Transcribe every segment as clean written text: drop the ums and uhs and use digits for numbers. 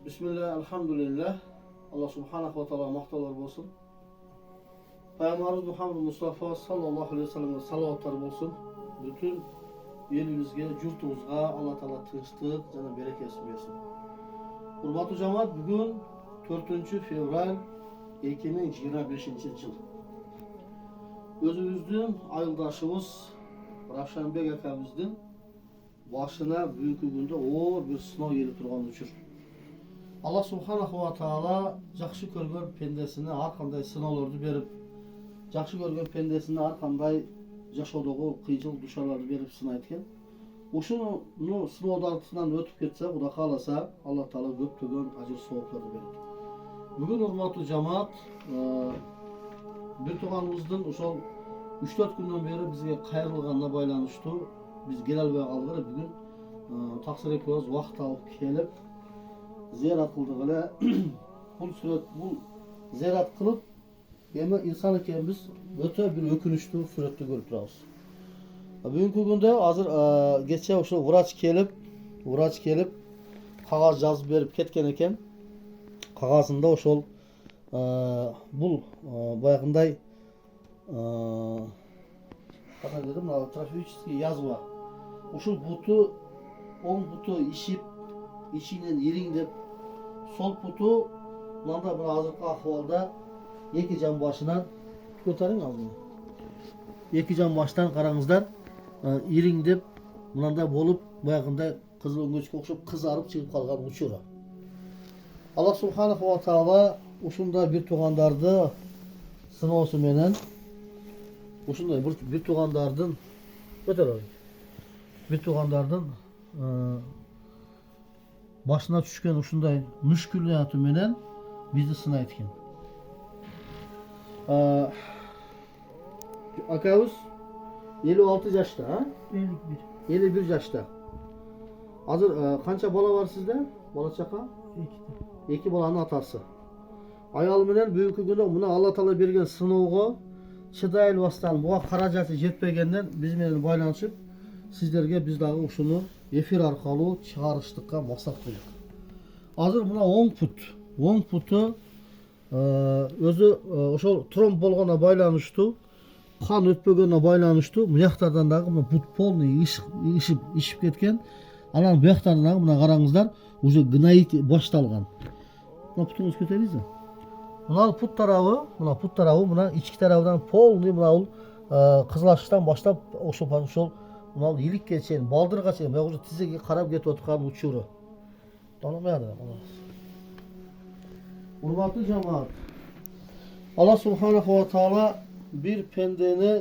Bismillah, elhamdülillah. Allah subhanahu ve taala maqtovlar bo'lsin. Payg'ambarimiz Muhammed Mustafa sallallohu alayhi vasallamga salovatlar bo'lsin. Bütün elimizga, yurtimizga Allah taala tinchlik va berekasini bersin. Hurmatli jamoat, bugun 4 fevral 2025 yil. Özümüzün ayıldaşımız Ravshanbek akamızın başına bugünkü günde ağır bir sınav gelip turgan uchun Allah subhanahu wa taala yaxshi ko'rgan pendesine har qanday sinovlarni berib, yaxshi ko'rgan pendesine har qanday yashowdagi qiyinchilik dushalarni berib sinayotgan. O'shuni sinovlardan o'tib ketsa, Xudo xolasa, Alloh taolo ko'p-ko'p ajr savoblarni beradi. Bugun hurmatli jamoat, bir tuğanımızdan o'shal 3-4 kundan beri bizga qayrilganına baylanıştı. Biz kelolmay qolgan bugun taqsir etib vaqt olib kelib ziyorat qildik. Bu ziyorat qilib, yana inson ekanmiz, o'ta bir o'kinchli suratda ko'rib turamiz. Bugungi kunda hozir kecha o'sha vrach kelib qog'oz yozib berib ketgan ekan. Qog'ozida o'shal bu boyaqiday qanaqa dedim, trafический язва. O'sha butu, o'ng butu ishib, ichidan yiringdeb, sol butu mana bir hozirgi ahvolda ikki jon boshidan ko'taring oldin. Ikki jon boshdan qarangizlar, yiringdeb, bunday bo'lib, boyaqiday qizil o'ngachga o'xshab qizarib chiqib qolgan uchura. Alloh subhanahu va taolo o'shunda bir tug'andarni sinovsi bilan o'shunday bir tug'andardan ko'taradi. Bir tug'andardan başına tushgan o'shunday mushkuliyati bilan bizni sinayotgan. Akamiz 56 yoshda, ha? 51 yoshda. Hozir qancha bola bor sizda? Bola chaqa? 2. 2 bolaning otasi. Ayol bilan bugungi kunda buni Alloh taolo bergan sinovga chiday olmasdan, bu qarajati yetmagandan biz bilan baylanishib, sizlarga bizdagi o'shuni efir orqali chiqarishlikka maqsad qildik. Hozir buna 10 puti o'zi o'sha tromb bo'lganga baylanishdi, qon o'tmaganga baylanishdi. Bu yoqdagidagi bu put polniy ishib ketgan. Ana bu yoqdagidagi buna qarangizlar, o'sha gnoit boshtalgan. Buni putingiz ko'taringizmi? Buna put tarafı, buna ichki tarafidan polniy buna qizlashdan boshlab o'sha buna yilikkacha, baldirgacha, bu o'sha tiziga qarab ketayotgan uchuri. Tanımayadi. Hurmatli jamoat, Allah subhanahu va taolo bir pendeni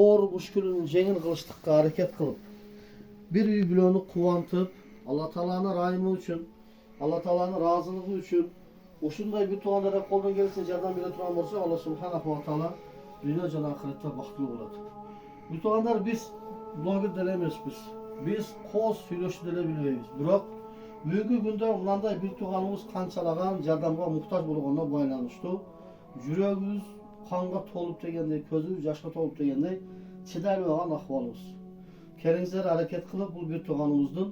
o'r mushkulini yengil qilishga harakat qilib, bir uy bilan quvantib, Alloh taolaning rahmi uchun, Alloh taolaning roziligi uchun o'shunday bir tuğanlara qo'ldan kelsa yordam bera turgan bo'lsa, Alloh subhanahu va taolo dunyo va oxiratda baxtli bo'ladi. Bu tuğanlar biz bloger delemezmiz. Biz qo'z сөйлөшүп деле bilmaymiz. Biroq bugungi kunda bunday bir tuğanımız qanchalagan yordamga muhtoj bo'lganda baylanishdi. Yuragimiz qonga to'lib degandek, ko'zimiz yoshga to'lib degandek chiday olgan ahvolimiz. Keringizlar harakat qilib bu bir tuğanımızdan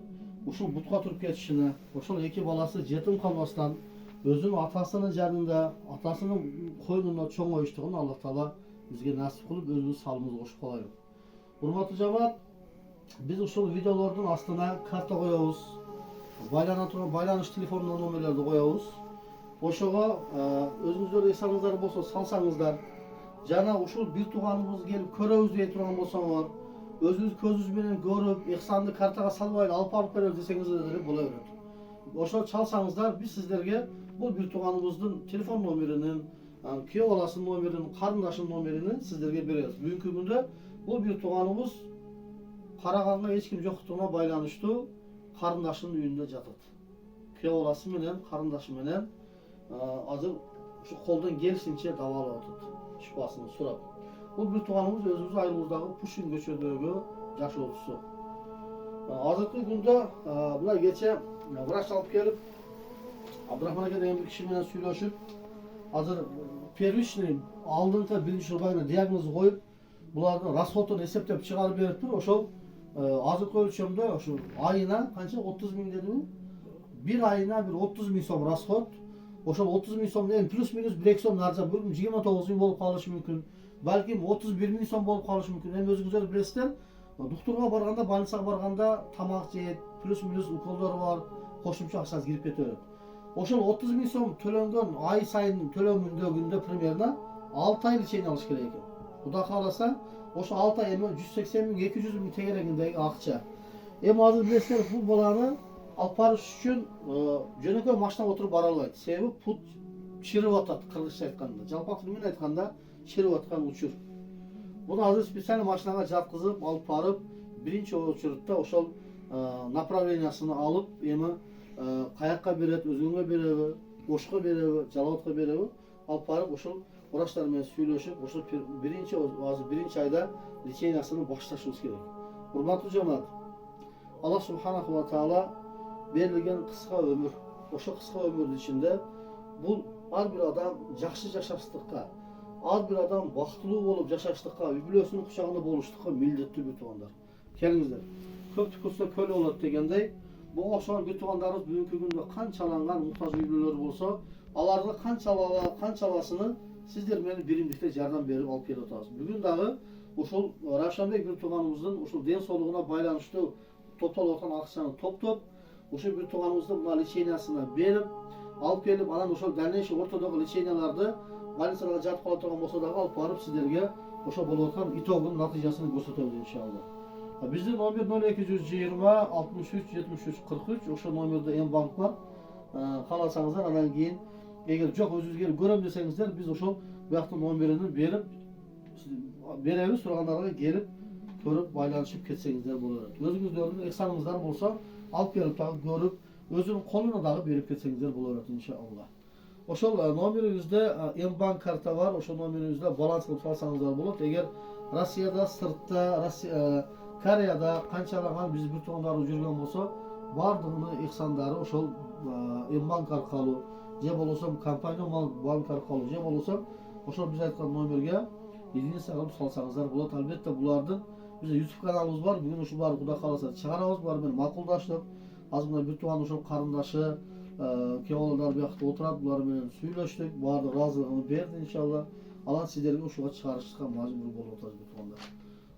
o'sha butqa turib ketishini, o'sha ikki bolasi yetim qolmasdan o'zining otasinin janida, otasinin qo'ynida cho'ng'oyishligini Alloh taolo bizga nasib qilib o'zimiz salimizni qo'shib qo'yaylik. Hurmatli jamoat, biz ushbu videolardan aslında karta qo'yamiz. Baylanish telefon nomerlarini qo'yamiz. O'shaga o'zingizlar esingizlar bo'lsa salsangizlar, jana ushbu bir tuğanimiz kelib ko'ramiz deb turgan bo'lsanglar, o'zingiz ko'zingiz bilan ko'rib, ihsonni kartaga salib olib berib desangizlar bo'laveradi. O'sha chalsangizlar, biz sizlarga bu bir tuğanimizning telefon nomerini, kuyov olasının nomerini, qarindoshning nomerini sizlarga beramiz. Bugungi kunda bu bir tuğanımız Qarag'anga hech kim yo'qligine baylanishdi. Qarindoshining uyida yotadi. Kuyov olasi bilan qarindoshi bilan hozir shu qo'ldan kelsincha davolayapti. Shifosini so'rab. Bu bir tuğanımız o'zimiz ayımızdagi Pushin ko'chadagi yashovchisi. Hozirgi kunda bular kecha vrach olib kelib Abdurahmon aka degan bir kishi bilan сөйлөшүп, hozir первичный oldingi birinchi bayna diagnoz qo'yib, bularni расходын есептеп chiqarib berib tur. O'sha hozirgi o'lchamda o'sha oyina qancha 30 ming dedimi? bir ayına bir 30 bin so'm rasxod. Oşol 30 bin so'm en plus minus 1-2 so'm narsa bugün 29 bin bolup kalışı mümkün. Balkim 31 bin so'm bolup kalışı mümkün. Hem özüңüzдөр bilesizler. Doktorga barganda, больницага barganda tamak jeyet, plus minus ukollar var, koşumça akçanız girip ketiyor. Oşol 30 bin so'm төлөнгөн ay сайын төлөмүндөгүндө примерно 6 ай лечение алыш керек экен. Кудай кааласа, ошо 6 ай эми 180 bin 200 bin тегерегиндеги акча. Эми азыр билесиздер, бул баланы алып барыш үчүн жөнөкөй машинага отуруп бара албайт. Себеби пут чырып атат, кыргызча айтканда. Жалпак тил менен айтканда чырып аткан учур. Буну азыр специалдуу машинага жаткызып, алып барып, биринчи очередде ошол направлениясын алып, эми каякка берет, өзүңө береби, Ошко береби, Жалалатка береби, алып барып ошол врачтар менен сүйлөшүп, ошол биринчи айда лечениясын башташыбыз керек. Урматтуу жамаат, Аллах субханаху ва таала берилген кыска өмүр, ошо кыска өмүрдүн ичинде бул ар бир адам жакшы жашаштыкка, ар бир адам бактылуу болуп жашаштыкка, үй бүлөсүнүн кучагында болуштукка милдеттүү бир туугандар. Келиңиздер. Көк түкүрсө көл болот дегендей, бул ошол бир туугандарыбыз бүгүнкү күндө канчаланган муктаж үй бүлөлөр болсо, аларды канчаласыны сиздер менен биримдикте жардам берип алып келип атабыз. Бүгүн дагы ушул Равшанбек бир тууганыбыздын ушул ден соолугуна байланыштуу топтолуп аткан акчаны топтоп, ошо бир тууганыбыздын мына лечениясына берип, алып келип, анан ошол дальнейший ортодогу леченияларды больницага жатып кала турган болсо дагы алып барып сиздерге ошо болуп аткан итогун, натыйжасын көрсөтөбүз иншалла. Биздин номер 0220 63 73 43, ошол номерде М-банк бар. Кааласаңыздар, анан кийин эгер жок өзүңүз келип көрөм десеңиздер, биз ошол бияктын номерин беребиз, сурагандарга келип көрүп байланышып кетсеңиздер болот. Өзүңүздөрдүн эксаныңыздар болсо, алып келип дагы көрүп, өзүнүн колуна дагы берип кетсеңиздер болот иншалла. Ошол номерибизде М-банк карта бар, ошол номерибизде баланс кылып салсаңыздар болот. Эгер Россияда, сыртта, Кореяда канчалаган биз бир туугандарыбыз жүргөн болсо, бардыгынын эксандары ошол М-банк аркылуу, же болбосо компания банк аркылуу, же болбосо ошол биз айткан номерге единица кылып салсаңыздар болот. Албетте булардын бизде YouTube каналыбыз бар. Бүгүн ушуларды Кудай кааласа чыгарабыз, булар менен макулдаштык. Азыр мына бир тууган ошол карындашы кеолдар биякта отурат, булар менен сүйлөштүк, баардык ыраазылыгын берди иншалла. Анан сиздерге ушуга чыгарышка мажбур болуп атабыз бир туугандар.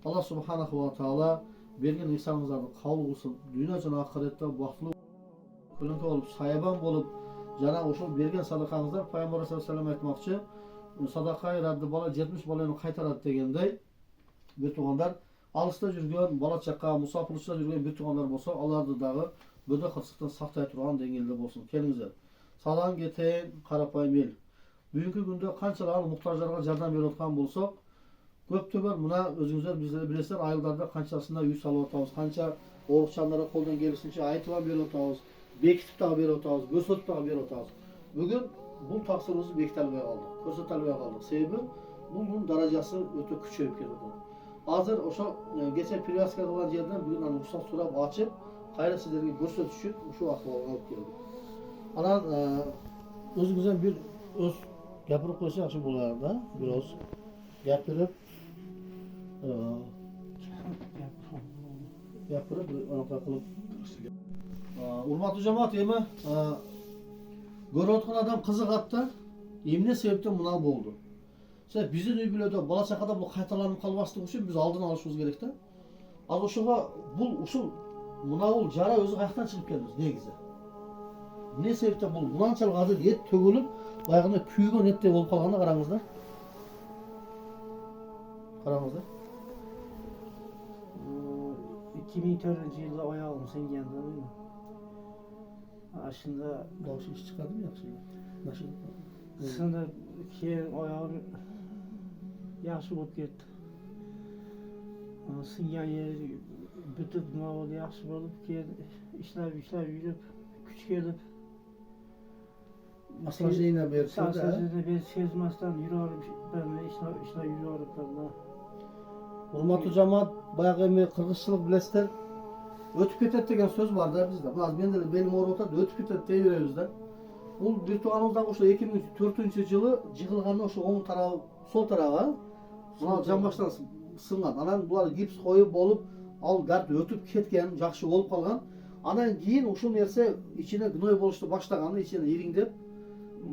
Аллах субханаху ва таала берген ихсаныңыздарды кабыл кылсын. Дүйнө жана акыретте бактылуу көлөңкө болуп, саябан болуп, жана ошол берген садакаңыздар Пайгамбар саллаллаху алейхи айтмакчы, садакай радды бала 70 баланы кайтарат дегендей, бир туугандар алыста жүргөн, бала чакка, мусафирчиликта жүргөн бир туугандар болсо, аларды дагы бөдө кырсыктан сактай турган деңгээлде болсун. Келиңиздер. Салам кетейин, карапайым эл. Бүгүнкү күндө канчалаган муктаждарга жардам берип аткан болсок, көптөгөн мына өзүңүздөр билесиздер, айылдарда канчасына үй салып атабыз, канча оорукчандарга колдон келишинче айтылам берип атабыз, бекитип дагы берип атабыз, көрсөтүп дагы берип атабыз. Бүгүн бул таксырыбызды беките албай калдык, көрсөтө албай калдык. Себеби бунун даражасы өтө күчөйүп кетип атат. Азыр ошо кече привязка кылган жерден бүгүн аны уруксат сурап ачып, кайра сиздерге көрсөтүш үчүн ушул акыбалга алып келдик. Анан өзүңүздөн бир өз гапырып койсо жакшы болор да, бир өз гапырып анакай кылып. Урматтуу жамаат, эми көрүп аткан адам кызыгат да, эмне себептен мына болду? Биздин үй бүлөдө бала чакада бул кайталанып калбаслык үчүн биз алдын алышыбыз керек да. Ал ошого ушул жара өзү каяктан чыгып келди негизи? Эмне себептен бул мынчалык азыр эт төгүлүп, баягындай күйгөн эттей болуп калганда караңыздар. Караңыздар. 2004-жылы аягым сынганда мен. Ашында дауысы чыкканмы жакшы? Сынып keyin ayağım yaxshi bo'lib ketdi. Singan yeri bitib nima bo'ldi, yaxshi bo'lib, keyin ishlab yurib, kuch kelib Aslanjina berdi. Aslanjina berdi, sezmasdan yuraverib, ishlab yuraveribman. Hurmatli jamoat, bayagı endi qirg'izchilik bilasizlar. O'tib ketadi degan so'z bor da bizda. Hozir menda belim og'rib o'tadi, o'tib ketadi deyaveramiz da. Бұл bir туғанымыздан o'sha 2004-жылы жығылғанда o'sha оң тарабы, сол тарабы, мына жамбаштан сынған. Анан булар гипс қойып болып, ал дәрт өтіп кеткен, жақсы болып қалған. Anan keyin uşul nerse içine gnoy boluştu başlaganda içine iringdep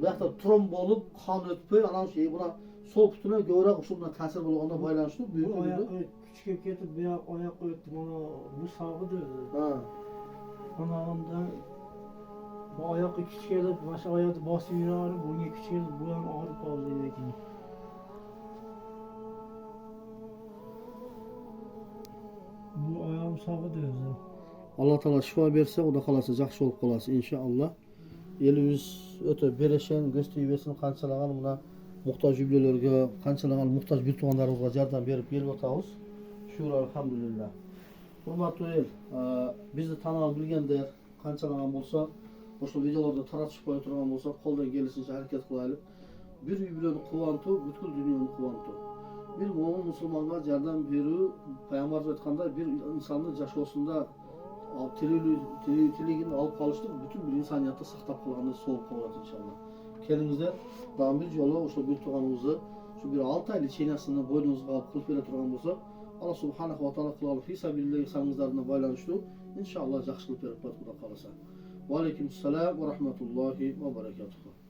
bu yakta trom bolup kan ötpöy anan şeyi buna sol putuna göğrak uşuluna tasir bolganda baylanıştı Bu büyük ayak öldü. küçük ketip bir ayak öttüm ona bu sağı dövdü. Ha. Anamdan bu ayak küçük gelip başka ayağı basıp yürü ağrı bu ne küçük gelip bu yan ağrı kaldı lekin. Bu ayağım sağı dövdü. Allah Teala şifa berse o da kalasa jakşı olup kalası inşallah. Elimiz öte bereşen göstüybesin kançalagan buna muhtaç üblelerge kançalagan muhtaç bir tuğanlarımızga yardım berip gelip otağız. Şükür elhamdülillah. Hurmatly el, bizni tanıyan bilgenler kançalagan bolsa, oşul videolarda taratışıp koya turgan bolsa, koldan gelişince hareket kılaylıp bir üblerini kuvantu, bütün dünyаны kuvantu. Bir mo'min musulmanga yardım berүү, Peygamberimiz aytkanda bir insanın yaşoosunda tiligini alıp kalıştık, bütün bir insaniyatı saktap kılganda soğuk kılgat inşallah. Kendinizde daha bir yolu, oşul bir tuğanımızı, şu bir 6 aylık çeynasını boynunuzga alıp kılıp bere turgan bolsa, Allah subhanahu wa ta'ala kılalı fi sabilillah sanızlarına baylanıştı. İnşallah jakşılık berip Kuda kalasa. Ve aleykümselam ve rahmetullahi ve berekatuhu.